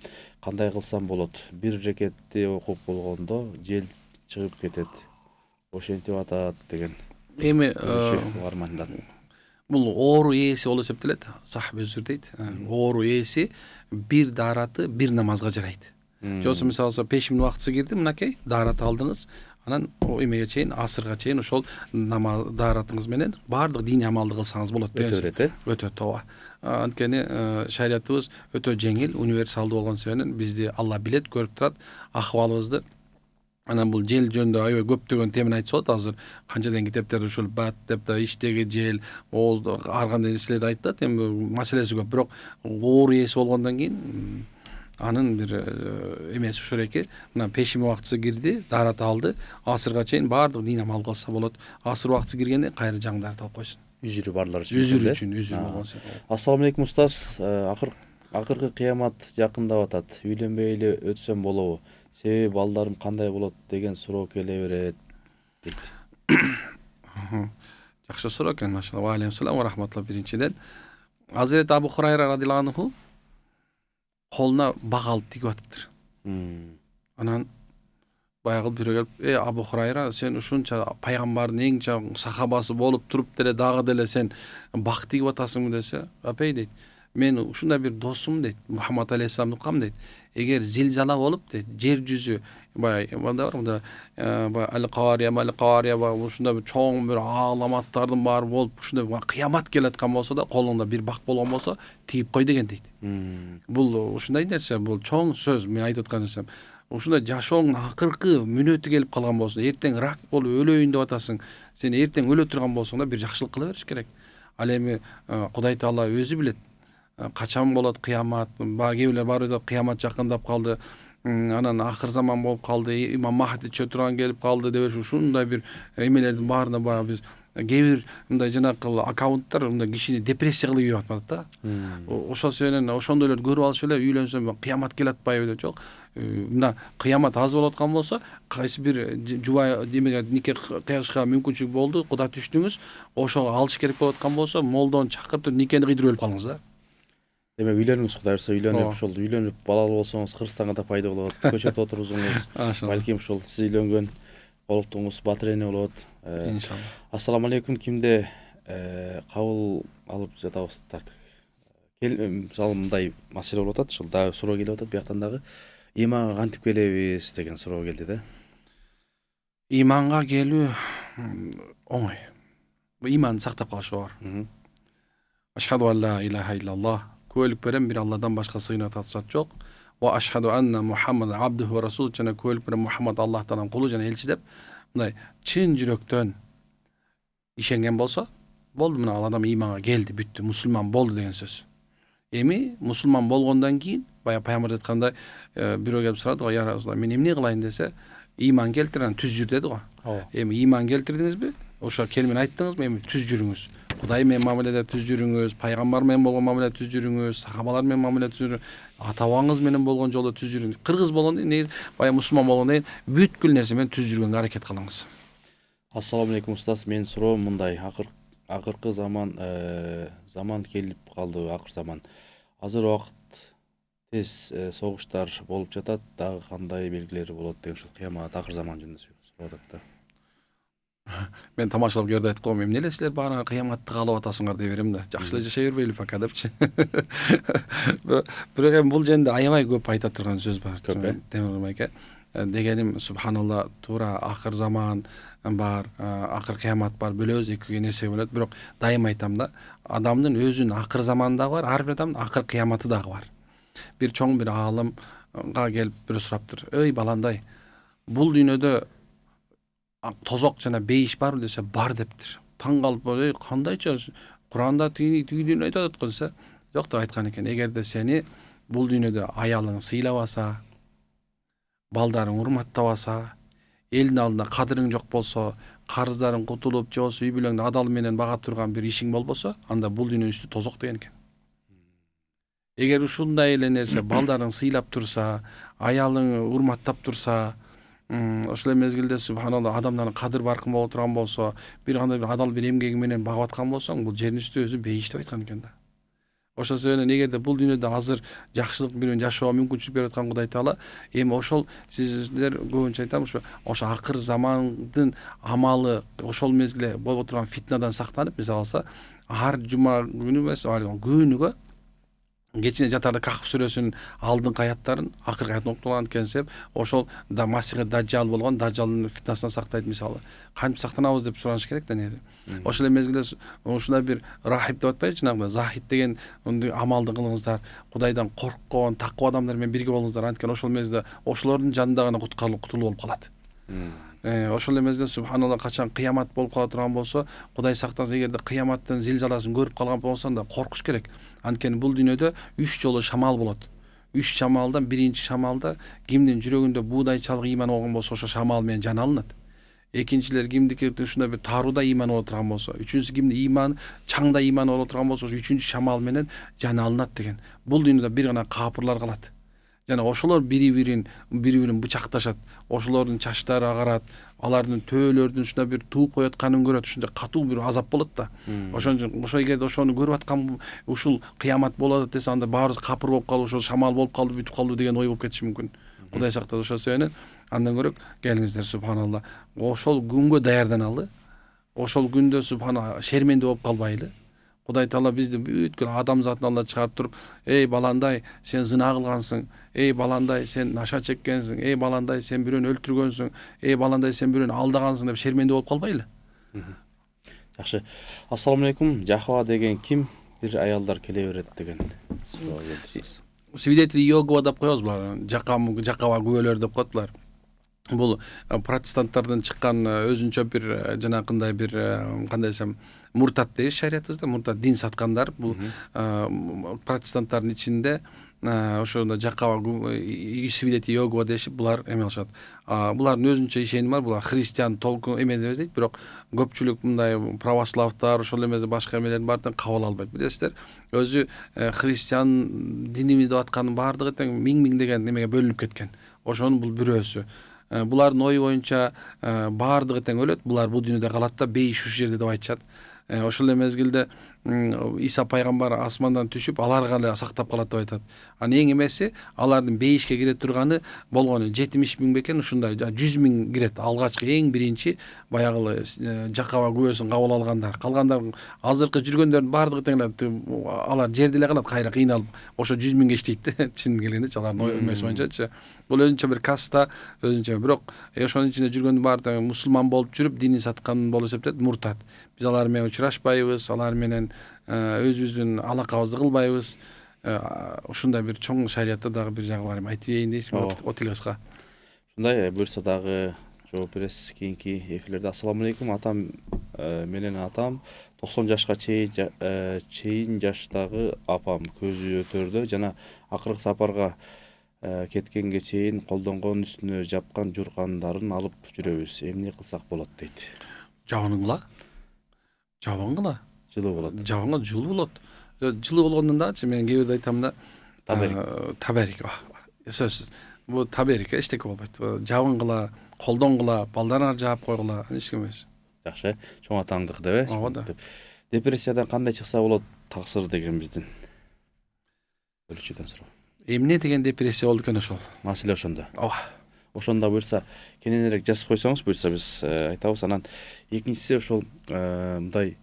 Кандай кылсам болот? Бир рекетти окуп болгондо жел чыгып кетет. Ошентип атат деген. Эми угармандан. бул оору ээси болуп эсептелет. Сахаб өзүр дейт. Оору ээси бир даараты бир намазга жарайт. Жоксо мисалы пешимдин убактысы кирди, мынакей даарат алдыңыз, анан эмеге чейин, асырга чейин ошол намаз дааратыңыз менен баардык диний амалды кылсаңыз болот деген. Өтө берет, Өтөт, ооба. Анткени шариятыбыз өтө жеңил, универсалдуу болгон себептен бизди Алла билет, көрүп турат акыбалыбызды. Анан бул жел жөнүндө аябай көптөгөн темени айтса болот. Азыр канча китептерде ушул бат деп да иштеги жел, ооздо ар кандай нерселерди айтат. Эми маселеси көп, бирок оору ээси болгондон кийин анын бир эмеси ушул эки. Мына пешим убактысы кирди, даарат алды, асырга чейин баардык дин амал кылса болот. Асыр убактысы киргенде кайра жаңдарды алып койсун. Үзүрү барлар үчүн. Үзүр үчүн, үзүр болгон себеп. Ассаламу алейкум устаз. Акыркы кыямат жакындап атат. Үйлөнбөй эле өтсөм болобу? Себеби балдарым кандай болот деген суроо келе берет дейт. Жакшы суроо экен, машалла. Ва алейкум салам ва рахматулла. Биринчиден Азирет Абу Хурайра радиаллаху анху колуна бак алып тигип атыптыр. Анан баягы бирөө келип, Абу Хурайра, сен ушунча пайгамбардын эң чоң сахабасы болуп туруп деле дагы деле сен бак тигип атасыңбы десе, апай дейт, мен ушундай бир досум дейт, Мухаммад алейхиссаламды укам дейт. Эгер зилзала болуп дейт, жер жүзү баягы мында бар, ал-Кария ушундай бир чоң бир аламаттардын баары болуп, ушундай кыямат келаткан болсо да, колуңда бир бак болгон болсо, тигип кой деген дейт. Бул ушундай нерсе, бул чоң сөз, мен айтып аткан нерсем. Ушундай жашооңдун акыркы мүнөтү келип калган болсо, эртең рак болуп өлөйүн деп атасың, сен эртең өлө турган болсоң да бир жакшылык кыла бериш керек. Ал эми Кудай Таала өзү билет. Качан болот кыямат, кээ бирлер бар деп кыямат жакындап калды, анан акыр заман болуп калды, имам Махди чөтүрган келип калды деп ушундай бир эмелердин баарына баягы биз кээ бир мындай жанакы аккаунттар мындай кишини депрессия кылып ийип атат да. Ошол себептен ошондойлорду көрүп алыш эле, үйлөнсөм кыямат келатпайбы деп. Жок, мына кыямат аз болуп аткан болсо, кайсы бир жубай демеге нике кыяшка мүмкүнчүлүк болду, куда түштүңүз, ошого алыш керек болуп аткан болсо, молдону чакыртып никени кыйдырып өлүп калыңыз да. Демек үйлөнүңүз, Кудай буйрса үйлөнүп, ошол үйлөнүп балалуу болсоңуз Кыргызстанга да пайда болот. Көчөтө отурузуңуз, балким ушул сиз үйлөнгөн колуктуңуз батырене болот. Иншалла. Ассаламу алейкум, кимде кабыл алып жатабыз тартып. Мисалы мындай маселе болуп атат, ушул дагы суроо келип атат, бияктан дагы иманга кантип келебиз деген суроо келди да. Иманга келүү оңой. Иманды сактап калыш оор. Ашхаду ан ла илаха иллаллах. Куәлік берем, бир Алладан башка сыйынат атсат жок. Ва ашхаду анна Мухаммад абдуху ва расул, жана куәлік берем Мухаммад Аллахтан кулу жана элчи деп, мындай чын жүрөктөн ишенген болсо, болду, мына ал адам иманга келди, бүттү, мусулман болду деген сөз. Эми мусулман болгондон кийин, бая пайгамбар айткандай, бирөө келип сурады го, я Расулалла, мен эмне кылайын десе, иман келтир, анан түз жүр деди го. Эми иман келтирдиңизби? Ошо келмени айттыңызбы? Эми түз жүрүңүз. Кудай менен мамиледе түз жүрүңүз, пайгамбар менен болгон мамиледе түз жүрүңүз, сахабалар менен мамиледе түз жүрүңүз, ата бабаңыз менен болгон жолдо түз жүрүңүз. Кыргыз болгондо, бая мусулман болгондо бүткүл нерсе менен түз жүргөнгө аракет кылыңыз. Ассаламу алейкум устаз, мен суроом мындай, акыркы заман келип калды, акыр заман. Азыр убакыт тез согуштар болуп жатат, дагы кандай белгилери болот деген ушул кыямат, акыр заман жөнүндө сурап атат да. Мен тамашалап көрдү, айтып коем, эмне эле силер баары кыяматты каалап атасыңар деп берем да. Жакшы эле жашай бербейли пока депчи. Бирок эми бул жөнүндө аябай көп айта турган сөз бар. Темир майке. Дегеним, субханалла, туура акыр заман бар, акыр кыямат бар, бөлөбүз экиге нерсе болот. Бирок дайым айтам да, адамдын өзүнүн акыр заманы дагы бар, ар бир адамдын акыр кыяматы дагы бар. Бир чоң бир аалымга келип бирөө сураптыр. Эй баландай, бул дүйнөдө тозок жана бейиш барбы десе, бар дептир. Таң калып, кандайча Куранда тигидин айтып атат го десе, жок деп айткан экен. Эгерде сени бул дүйнөдө аялың сыйлабаса, балдарың урматтабаса, элдин алдында кадырың жок болсо, карыздарың кутулуп же болбосо үй бүлөңдү адал менен багап турган бир ишиң болбосо, анда бул дүйнөнүн үстү тозок деген экен. Эгер ушундай эле нерсе балдарың сыйлап турса, аялың урматтап турса, ошол мезгилде субханалла адамдардын кадыр баркын боло турган болсо, бир кандай бир адал бир эмгеги менен багып аткан болсоң, бул жердин үстү өзү бейиш деп айткан экен да. Ошол себептен эгерде бул дүйнөдө азыр жакшылык менен жашоого мүмкүнчүлүк берип аткан Кудай Таала, эми ошол сиздер көбүнчө айтам, ошо акыр замандын амалы ошол мезгилде боло турган фитнадан сактанып, мисалы алса, ар жума күнү эмес, күнүгө кечине жатарда Кахф сүрөсүнүн алдыңкы аяттарын, акыркы аятын окуп турган келсеп, ошол да Масихи Даджал болгон, Даджалдын фитнасынан сактайт мисалы. Кантип сактанабыз деп сураныш керек да негизи. Ошол мезгилде ушундай бир рахип деп атпайбы, жанагы захид деген амалды кылыңыздар, Кудайдан корккон, таква адамдар менен бирге болуңуздар, анткени ошол мезгилде ошолордун жанында гана кутулуу болуп калат. Ошол мезгилде субханалла качан кыямат болуп кала турган болсо, Кудай сактаса, эгерде кыяматтын зилзаласын көрүп калган болсоң да коркуш керек. Анткени бул дүйнөдө 3 жолу шамал болот. 3 шамалдан биринчи шамалда кимдин жүрөгүндө буудайчалык ыйман болгон болсо, ошо шамал менен жан алынат. Экинчилер кимдики ушундай бир тааруда ыйман боло турган болсо, үчүнчүсү кимдин ыйман чаңда ыйман боло турган болсо, үчүнчү шамал менен жан алынат деген. Бул дүйнөдө бир гана капырлар калат. Жана ошолор бири-бирин бычакташат. Ошолордун чачтары агарат, алардын төөлөрдүн ушундай бир тууп коятканын көрөт, ушундай катуу бир азап болот да. Ошо эгерде ошону көрүп аткан ушул кыямат болот десе, анда баарыбыз капыр болуп калып, ошол шамал болуп калды, бүтүп калды деген ой болуп кетиши мүмкүн. Кудай сактасын. Ошол себептен андан көрөк келиңиздер субханалла, ошол күнгө даярданалы. Ошол күндө субханалла шерменде болуп калбайлы. Кудай Таала бизди бүткүл адамзаттын алдына чыгарып туруп, эй баландай, сен зына кылгансың, эй баландай, сен наша чеккенсиң, эй баландай, сен бирөөнү өлтүргөнсүң, эй баландай, сен бирөөнү алдагансың деп шерменде болуп калбайлы. Жакшы. Ассаламу алейкум. Жахва деген ким? Бир аялдар келе берет деген суроо келди. Свидетели Иегова деп коебуз булар. Жакава күбөлөр деп коет булар. Бул протестанттардан чыккан өзүнчө бир жанакындай бир кандай десем, муртат дейбиз шариятыбызда, муртат дин саткандар. Бул протестанттардын ичинде ошондо Жакава свидетели Иегова дешип булар эме алышат. Булардын өзүнчө ишеними бар, булар христиан толкун эме деп дейт, бирок көпчүлүк мындай православтар, ошол эмес башка эмелердин баардыгын кабыл албайт. Билесиздер, өзү христиан динибиз деп атканын баардыгы тең миң-миңдеген эмеге бөлүнүп кеткен. Ошонун бул бирөөсү. Булардын ою боюнча баардыгы тең өлөт, булар бул дүйнөдө калат да, бейиш ушул жерде деп айтышат. Ошол мезгилде Иса пайгамбар асмандан түшүп, аларга эле сактап калат деп айтат. Эң эмеси, алардын бейишке кире турганы болгону 70.000 бекен, ушундай 100.000 кирет. Алгачкы эң биринчи баягы Жакава күбөсүн кабыл алгандар. Калгандар азыркы жүргөндөрдүн баардыгы тең алар жерде эле калат, кайра кыйналып. Ошо 100.000 иштейт, чын келгенде алардын эмеси боюнчачы. Бул өзүнчө бир каста, өзүнчө, бирок ошонун ичинде жүргөндүн баардыгы мусулман болуп жүрүп, дини саткан болуп эсептелет, муртат. Биз алар менен учурашпайбыз, алар менен өзүбүздүн алакабызды кылбайбыз. Ушундай бир чоң шариятта дагы бир жагы бар. Айтып берейин дейсизби? Отилгыска. Ушундай буюрса дагы жооп бересиз кийинки эфирлерде. Ассаламу алейкум. Атам менен атам 90 жашка чейин жаштагы апам көзү өтөрдө жана акыркы сапарга кеткенге чейин колдонгон үстүнө жапкан журкандарын алып жүрөбүз. Эмне кылсак болот дейт. Жабыңгыла. Жылуу болот. Жабыңга жылуу болот. Жылуу болгондон дагычы мен кээ бирде айтам да, таберик. Сөзсүз. Бул таберик эчтеке болбойт. Жабыңгыла, колдонгула, балдарыңар жаап койгула, эч ким эмес. Жакшы. Чоң атаңдык деп Депрессиядан кандай чыкса болот таксыр деген биздин өлчүдөн суроо. Эмне деген депрессия болду экен ошол? Маселе ошондо. Ошондо буюрса кененирээк жазып койсоңуз, буюрса биз айтабыз. Анан экинчиси ошол мындай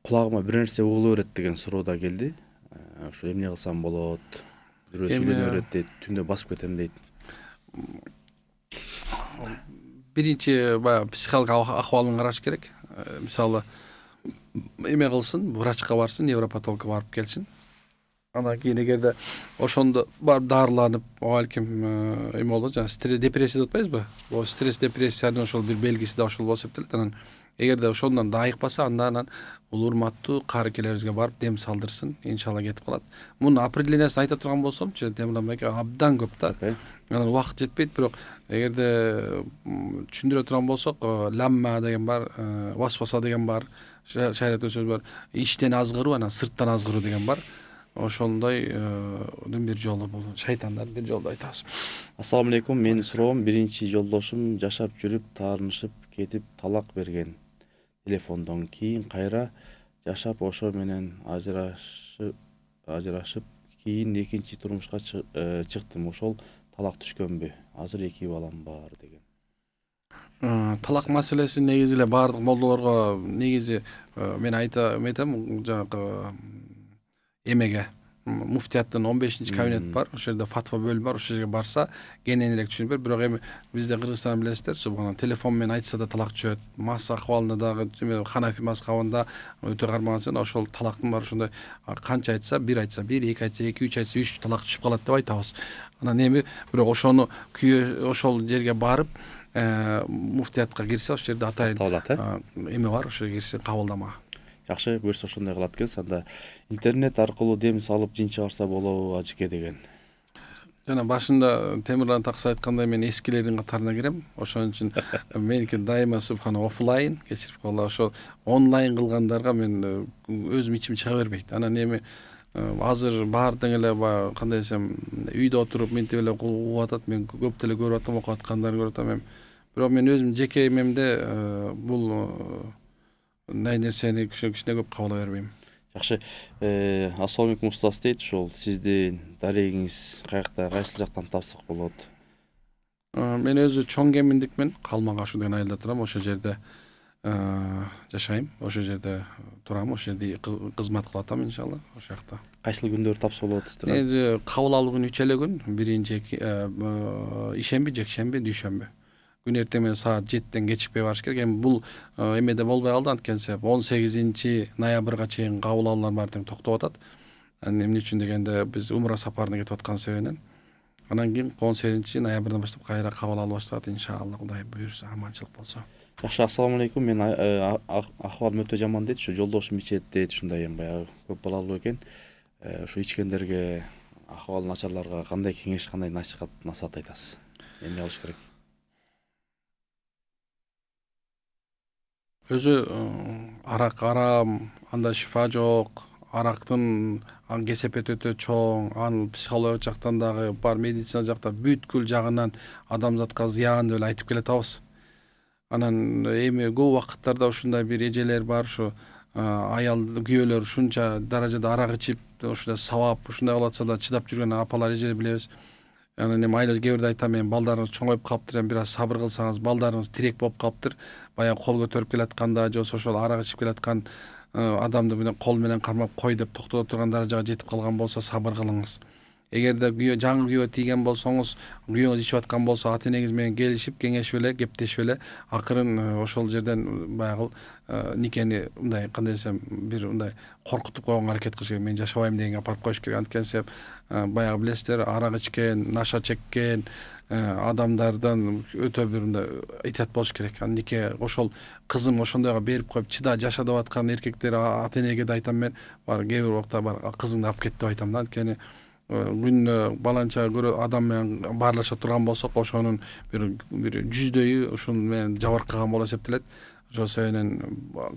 кулагыма бир нерсе угула берет деген суроо да келди. Ошо эмне кылсам болот? Бирөө сүйлөнө берет дейт, түндө басып кетем дейт. Биринчи баягы психологик акыбалын караш керек. Мисалы, эме кылсын, врачка барсын, невропатологко барып келсин. Анан кийин эгерде ошондо барып дарыланып, балким эме болот, жана стресс, депрессия деп атпайбызбы? Бул стресс, депрессиянын ошол бир белгиси да ошол болуп эсептелет. Анан эгерде ошондон да айыкпаса анда анан улуу урматтуу кааракелерибизге барып дем салдырсын, иншалла кетип калат. Мунун определениясын айта турган болсомчу, Темирлан байке, абдан көп да. Анан убакыт жетпейт, бирок эгерде түшүндүрө турган болсок, ламма деген бар, васваса деген бар, шариаттын сөзү бар, иштен азгыруу, анан сырттан азгыруу деген бар. Ошондойдун бир жолу бул шайтандардын бир жолу айтабыз. Ассаламу алейкум. Менин суроом, биринчи жолдошум жашап жүрүп таанышып кетип талак берген. Телефондон кийин кайра жашап ошо менен ажырашып кийин экинчи турмушка чыктым. Ошол талак түшкөнбү? Азыр 2 балам бар деген. Талак маселеси негизи эле баардык молдолорго негизи мен айтам жанагы эмеге муфтияттын 15-чи кабинет бар, ошол жерде фатва бөлүмү бар, ошол жерге барса кененирээк түшүнүп бер. Бирок эми бизде Кыргызстан билесиздер, субхана телефон менен айтса да талак түшөт. Мас акыбалында дагы Ханафи мазхабында өтө кармаган ошол талактын бар ошондой канча айтса, 1 айтса 1, 2 айтса 2, 3 айтса 3 талак түшүп калат деп айтабыз. Анан эми бирок ошону күйөө ошол жерге барып муфтиятка кирсе, ошол жерде атайын эме бар, ошо кирсе кабылдама. Жакшы, буюрса ошондой кылат экенсиз. Анда интернет аркылуу дем салып жин чыгарса болобу ажыке деген. Жана башында Темирлан таксы айткандай, мен эскилердин катарына кирем. Ошон үчүн меники дайыма субхана офлайн, кечирип калла, ошол онлайн кылгандарга мен өзүм ичим чыга бербейт. Анан эми азыр баардык эле кандай десем, үйдө отуруп мынтип эле угуп атат, мен көп деле көрүп атам, окуп аткандарын көрүп атам. Бирок мен өзүм жеке эмемде бул нерсени кичине көп кабыл бербейм. Жакшы. Ассаламу алейкум устаз дейт. Ошол сиздин дарегиңиз каякта, кайсы жактан тапсак болот? Мен өзү чоң кеминдикмен, Калмагашуу деген айылда турам. Ошол жерде жашайм, ошол жерде турам, ошол жерде кызмат кылып атам иншалла, ошол жакта. Кайсыл күндөр тапса болот сиздер? Эми кабыл алуу күнү 3 эле күн, биринчи ишемби, жекшемби, дүйшөмбү. Күн эртең менен саат 7-тен кечикпей барыш керек. Эми бул эмеде болбой калды, анткенсе 18 ноябрга чейин кабыл алуулар бар тең токтоп атат. Эмне үчүн дегенде биз умра сапарына кетип аткан себебинен. Анан кийин 18 ноябрдан баштап кайра кабыл алуу башталат иншалла, Кудай буйрса, аманчылык болсо. Жакшы, ассаламу алейкум. Мен акыбалым өтө жаман дейт. Ушу жолдошум ичет дейт, ушундай эми баягы көп балалуу экен. Ушу ичкендерге, акыбалы начарларга кандай кеңеш, кандай насаат айтасыз? Эмне кылыш керек? Өзү арак арам, анда шифа жок. Арактын кесепети өтө чоң, анын психологиялык жактан дагы бар, медицина жакта бүткүл жагынан адамзатка зыян деп айтып келатабыз. Анан эми көп убакыттарда ушундай бир эжелер бар, ушу аял күйөөлөр ушунча даражада арак ичип, ушундай сабап, ушундай кылып атса да чыдап жүргөн апалар, эжелер билебиз. Анан эми айла кээ бирде айтам, эми балдарыңыз чоңоюп калыптыр, эми бир аз сабыр кылсаңыз, балдарыңыз тирек болуп калыптыр. Баягы кол көтөрүп келатканда же ошол арак ичип келаткан адамды менен кол менен кармап кой деп токтото турган даражага жетип калган болсо, сабыр кылыңыз. Эгерде жаңы күйөө тийген болсоңуз, күйөөңүз ичип аткан болсо, ата энеңиз менен келишип, кеңешип эле, кептешип эле, акырын ошол жерден баягы никени мындай кандай десем, бир мындай коркутуп койгонго аракет кылыш керек. Мен жашабайм дегенге апарып коюш керек. Анткенсе баягы билесиздер, арак ичкен, наша чеккен адамдардан өтө бир мындай этият болуш керек. Нике ошол кызым ошондойго берип коюп чыда, жаша деп аткан эркектер, ата энеге да айтам мен, бар кээ бир убакта бар кызыңды алып кет деп айтам да. Анткени күнүнө баланча адам менен баарлаша турган болсок, ошонун бир 100-дөйү ушун менен жабыркаган болуп эсептелет. Ошол себептен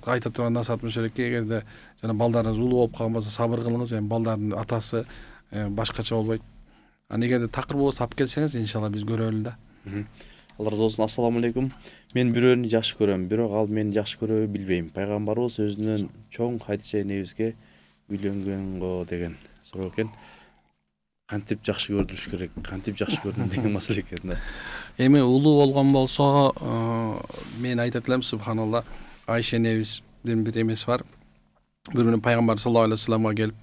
айта турган насаатым ушул эки: эгерде жана балдарыңыз улуу болуп калган болсо, сабыр кылыңыз. Эми балдардын атасы башкача болбойт. Анан эгерде такыр болсо алып келсеңиз, иншалла биз көрөлү да. Алла разы болсун. Ассаламу алейкум. Мен бирөөнү жакшы көрөм, бирок ал мени жакшы көрөбү билбейм. Пайгамбарыбыз өзүнөн чоң Хадиже энебизге үйлөнгөн го деген суроо экен. Кантип жакшы көрүлүш керек, кантип жакшы көрдүм деген маселе экен да. Эми улуу болгон болсо, мен айтат элем, субханалла, Айша энебиздин бир эмеси бар. Бир күнү пайгамбар саллаллаху алейхи вассаламга келип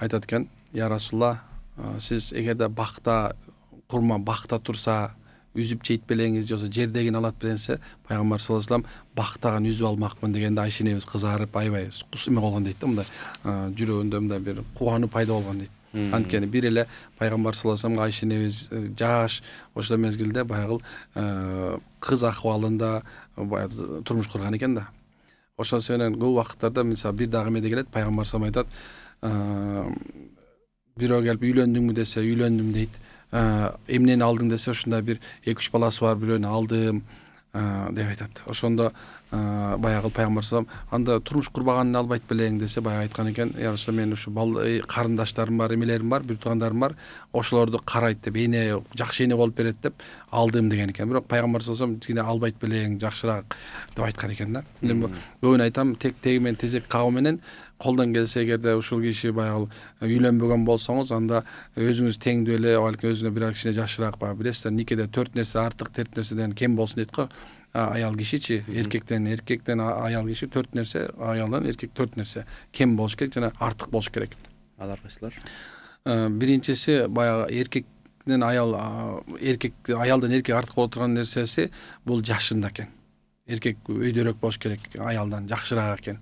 айтат экен: "Я Расулалла, сиз эгерде бакта курма бакта турса, үзүп жейт белеңиз же болбосо жердегин алат белеңсе, пайгамбар саллаллаху алейхи вассалам бактаган үзүп алмакмын" дегенде, Айша энебиз кызарып, аябай эме болгон дейт да, мындай жүрөгүндө мындай бир кубануу пайда болгон дейт. Анткени бир эле пайгамбар саллаллаху алейхи Айша энебиз жаш ошол мезгилде баягы кыз акыбалында турмуш курган экен да. Ошол себептен көп убакыттарда мисалы бир дагы эмеде келет, пайгамбар салам айтат, бирөө келип үйлөндүңбү десе үйлөндүм дейт. Эмнени алдың десе ушундай бир 2-3 баласы бар, бирөөнү алдым деп айтат. Ошондо баягы пайгамбар салам анда турмуш курбаганын албайт белең десе, баягы айткан экен, я Расул, мен ушу карындаштарым бар, эмелерим бар, бир туугандарым бар, ошолорду карайт деп, эне жакшы эне болуп берет деп алдым деген экен. Бирок пайгамбар салам кийин албайт белең, жакшыраак деп айткан экен да. Мен көбүн айтам, теги менен тезек кагуу менен колдон келсе, эгерде ушул киши баягы үйлөнбөгөн болсоңуз, анда өзүңүз теңдүү эле, балким өзүнө бир кичине жакшыраак, баягы билесиздер, никеде 4 нерсе артык, 4 нерседен кем болсун дейт го. Аял кишичи, эркектен аял киши 4 нерсе, аялдан эркек 4 нерсе кем болуш керек жана артык болуш керек. Алар кайсылар? Биринчиси баягы аялдан эркек артык боло турган нерсеси бул жашында экен. Эркек өйдөрөөк болуш керек аялдан, жакшыраак экен.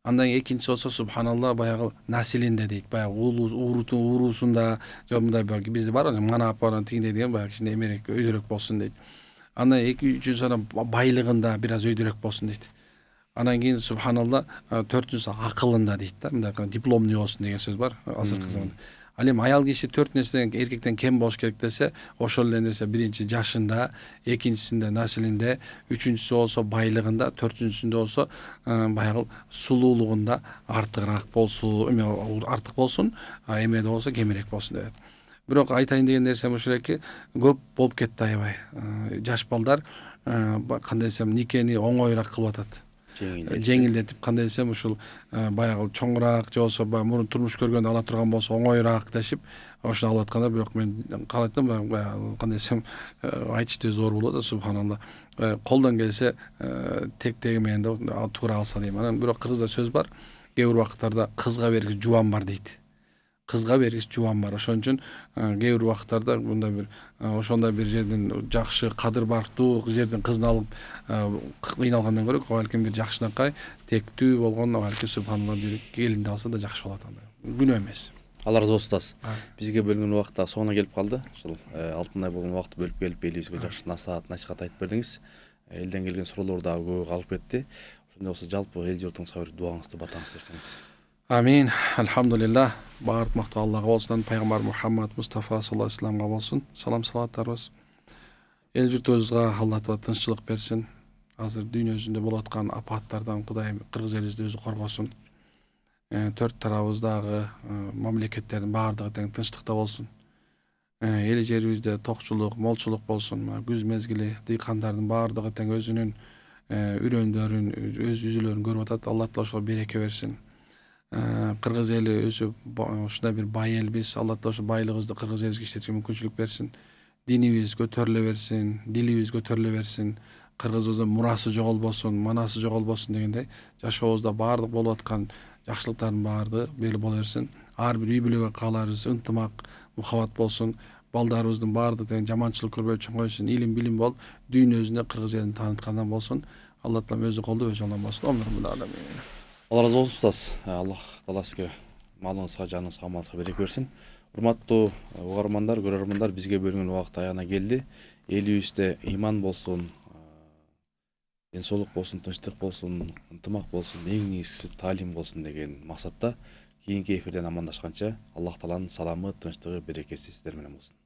Андан экинчиси болсо субханалла баягы населинде дейт, баягы уруусунда, же мындай балки бизде бар мана апа тигиндей деген баягы кичине эмерээк өйдөрөөк болсун дейт. Андан үчүнчүсү байлыгында бир аз өйдөрөөк болсун дейт. Андан кийин субханалла 4-үчүсү акылында дейт да, мындай дипломный болсун деген сөз бар азыркы заманда. Ал эми аял киши 4 нерседен эркектен кем болуш керек десе, ошол эле нерсе биринчи жашында, экинчисинде населинде, үчүнчүсү болсо байлыгында, 4-үчүсүндө болсо баягы сулуулугунда артык болсун, эмеде болсо кемирээк болсун деп. Бирок айтайын деген нерсем ушул эки, көп болуп кетти аябай. Жаш балдар кандай десем никени оңоюраак кылып атат. Жеңилдетип, кандай десем ушул баягы чоңураак же болсо мурун турмуш көргөндө ала турган болсо оңоюраак дешип ошону алып атканда, бирок мен калайттым, кандай десем айтышты зор болот да, субханалла. Колдон келсе теги менен да туура алса дейм. Анан бирок кыргызда сөз бар, кээ бир убакыттарда кызга бергис жубан бар дейт. Кызга бергис жубан бар. Ошон үчүн кээ бир убакыттарда мындай бир ошондой бир жерден жакшы кадыр бартуу жерден кызын алып кыйналгандан көрө, балким бир жакшынакай тектүү болгон, балким субханалла бир келинди алса да жакшы болот анда. Күнөө эмес. Алар разы болсун. Бизге бөлүнгөн убакта соңуна келип калды. Ушул алтындай болгон убакытты бөлүп келип элибизге жакшы насаат айтып бердиңиз. Элден келген суроолор дагы көп калып кетти. Ошондой болсо жалпы эл журтуңузга бир дуаңызды, батаңызды берсеңиз. Амин. Алхамдулилlah. Баардык мактоо Аллага болсун, пайгамбар Мухаммад Мустафа саллаллаху алейхи вассаламга болсун. Салам салаваттарыбыз. Эл журтубузга Алла таала тынччылык берсин. Азыр дүйнө жүзүндө болуп аткан апаттардан Кудайым кыргыз элибизди өзү коргосун. 4 тарабыбыздагы мамлекеттердин баардыгы тең тынчтыкта болсун. Эл жерибизде токчулук, молчулук болсун. Күз мезгили дыйкандардын баардыгы тең өзүнүн үрөндөрүн, өз үзүлөрүн көрүп атат. Алла таала ошого береке берсин. Кыргыз эли өзү ушундай бир бай элбиз. Алла таала ошо байлыгыбызды кыргыз элибизге иштетүүгө мүмкүнчүлүк берсин. Динибиз көтөрүлө берсин, дилибиз көтөрүлө берсин. Кыргызыбыздын мурасы жоголбосун, манасы жоголбосун дегендей, жашообузда баардык болуп аткан жакшылыктардын баардыгы беле боло берсин. Ар бир үй бүлөгө кааларыбыз ынтымак, мухаббат болсун. Балдарыбыздын баардыгы тең жаманчылык көрбөй чоңойсун, илим билим болуп, дүйнө өзүнө кыргыз элин тааныткандан болсун. Алла таала өзү колдоп, өзү оңдон болсун. Алла разы болсун устаз. Аллах таала сизге малыңызга, жаныңызга, амалыңызга береке берсин. Урматтуу угармандар, көрөрмандар, бизге бөлүнгөн убакыт аягына келди. Элибизде ыйман болсун, ден соолук болсун, тынчтык болсун, ынтымак болсун, эң негизгиси таалим болсун деген максатта кийинки эфирден амандашканча Аллах тааланын саламы, тынчтыгы, берекеси сиздер менен болсун.